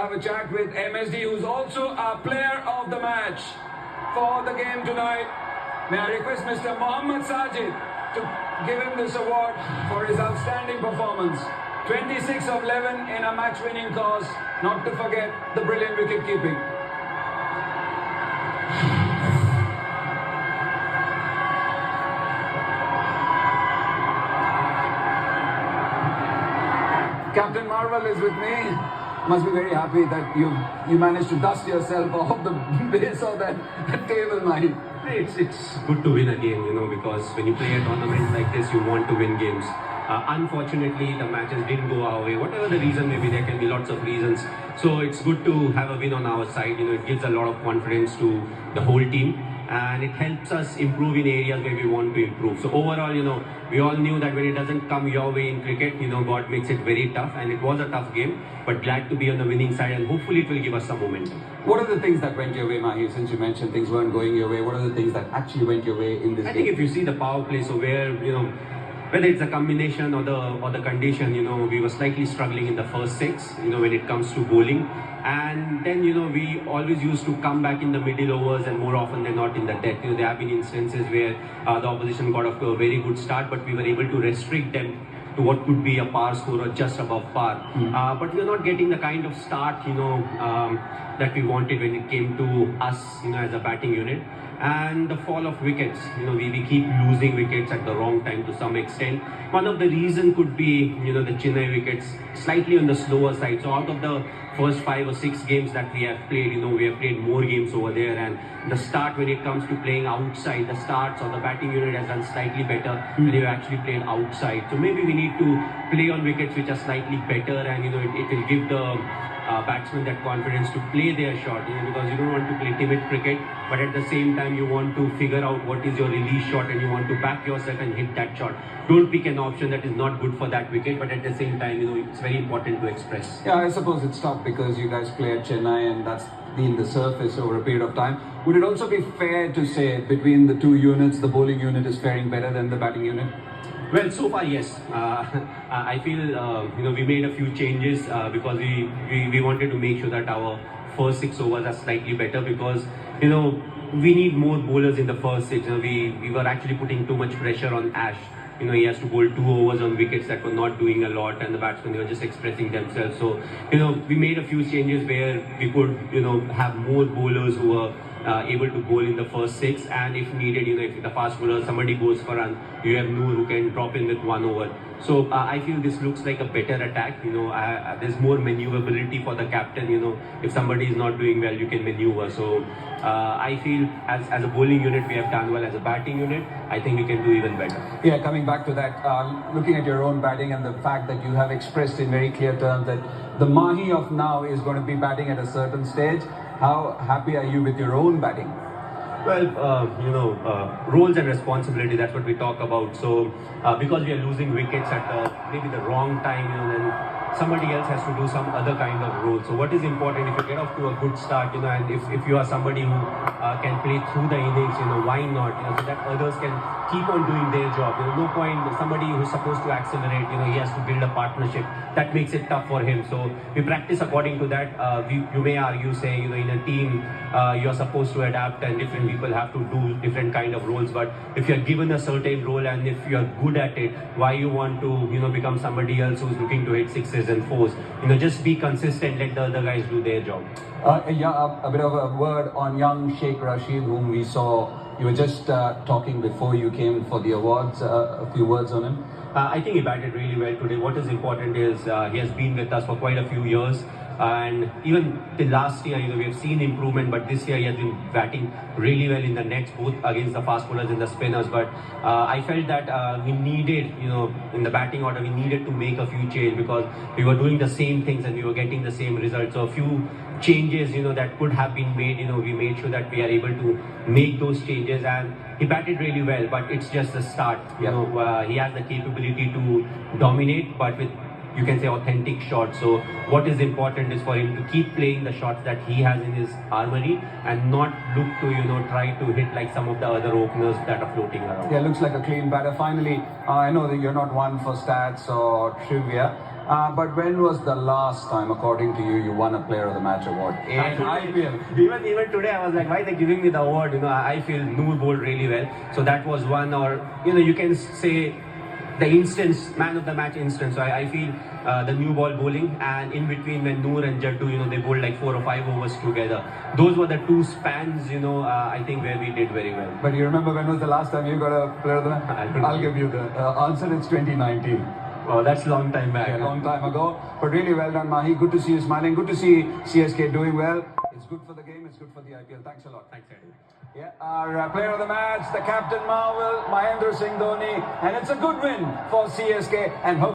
have a chat with MSD, who's also our player of the match for the game tonight. May I request Mr. Mohammad Sajid to give him this award for his outstanding performance. 26 of 11 in a match-winning cause, not to forget the brilliant wicket-keeping. Captain Marvel is with me. Must be very happy that you managed to dust yourself off the base of that table, Mahi. It's good to win a game, because when you play a tournament like this, you want to win games. Unfortunately, the matches didn't go our way. Whatever the reason may be, there can be lots of reasons. So it's good to have a win on our side. It gives a lot of confidence to the whole team, and it helps us improve in areas where we want to improve. So overall, we all knew that when it doesn't come your way in cricket, God makes it very tough, and it was a tough game, but glad to be on the winning side, and hopefully it will give us some momentum. What are the things that went your way, Mahi? Since you mentioned things weren't going your way, what are the things that actually went your way in this game? I think if you see the power play, so where, whether it's a combination or the condition, we were slightly struggling in the first six, when it comes to bowling. And then, we always used to come back in the middle overs, and more often than not in the death. There have been instances where the opposition got off to a very good start, but we were able to restrict them to what could be a par score or just above par. But we are not getting the kind of start, that we wanted when it came to us, as a batting unit. And the fall of wickets, we keep losing wickets at the wrong time to some extent. One of the reason could be, the Chennai wickets slightly on the slower side. So out of the first 5 or 6 games that we have played, we have played more games over there. And the start, when it comes to playing outside, the starts or the batting unit has done slightly better when you actually played outside. So maybe we need to play on wickets which are slightly better, and it will give the batsmen that confidence to play their shot, because you don't want to play timid cricket, but at the same time you want to figure out what is your release shot, and you want to back yourself and hit that shot. Don't pick an option that is not good for that wicket, but at the same time, it's very important to express. Yeah, I suppose it's tough because you guys play at Chennai, and that's been the surface over a period of time. Would it also be fair to say between the two units, the bowling unit is faring better than the batting unit? Well, so far, yes. I feel, we made a few changes because we wanted to make sure that our first 6 overs are slightly better, because, we need more bowlers in the first 6. We were actually putting too much pressure on Ash. He has to bowl 2 overs on wickets that were not doing a lot, and the batsmen, they were just expressing themselves. So, we made a few changes where we could, have more bowlers who were able to bowl in the first 6, and if needed, if the fast bowler, somebody goes for run, you have Noor who can drop in with 1 over. So I feel this looks like a better attack. There's more maneuverability for the captain. If somebody is not doing well, you can maneuver. So I feel as a bowling unit, we have done well. As a batting unit, I think we can do even better. Yeah, coming back to that, looking at your own batting and the fact that you have expressed in very clear terms that the Mahi of now is going to be batting at a certain stage, how happy are you with your own batting? Well, roles and responsibility, that's what we talk about. So, because we are losing wickets at maybe the wrong time, then somebody else has to do some other kind of role. So what is important, if you get off to a good start, and if you are somebody who can play through the innings, why not? So that others can keep on doing their job. No point, somebody who's supposed to accelerate, he has to build a partnership. That makes it tough for him. So we practice according to that. You may argue, say, in a team, you're supposed to adapt, and different people have to do different kind of roles. But if you're given a certain role, and if you're good at it, why you want to, become somebody else who's looking to hit 6s and 4s? Just be consistent, let the other guys do their job. A bit of a word on young Sheikh Rashid, whom we saw. You were just talking before you came for the awards. A few words on him. I think he batted really well today. What is important is he has been with us for quite a few years. And even the last year, we have seen improvement, but this year he has been batting really well in the nets, both against the fast bowlers and the spinners. But I felt that we needed, in the batting order, we needed to make a few changes, because we were doing the same things and we were getting the same results. So a few changes, that could have been made, we made sure that we are able to make those changes, and he batted really well, but it's just the start. He has the capability to dominate, but with, you can say, authentic shots. So what is important is for him to keep playing the shots that he has in his armory, and not look to, try to hit like some of the other openers that are floating around. Yeah, looks like a clean batter. Finally, I know that you're not one for stats or trivia. But when was the last time, according to you, you won a Player of the Match award in IPL? Even today, I was like, why are they giving me the award? I feel Noor bowled really well, so that was one. Or you can say the instance, man of the match instance. So I feel the new ball bowling, and in between when Noor and Jaddu, they bowled like 4 or 5 overs together. Those were the 2 spans, I think where we did very well. But you remember when was the last time you got a Player of the Match? I'll give you the answer. It's 2019. Oh, that's a long time back. Yeah, a long time ago. But really well done, Mahi. Good to see you smiling. Good to see CSK doing well. It's good for the game. It's good for the IPL. Thanks a lot. Thanks, Eddie. Yeah, our Player of the Match, the Captain Marvel, Mahendra Singh Dhoni. And it's a good win for CSK and hope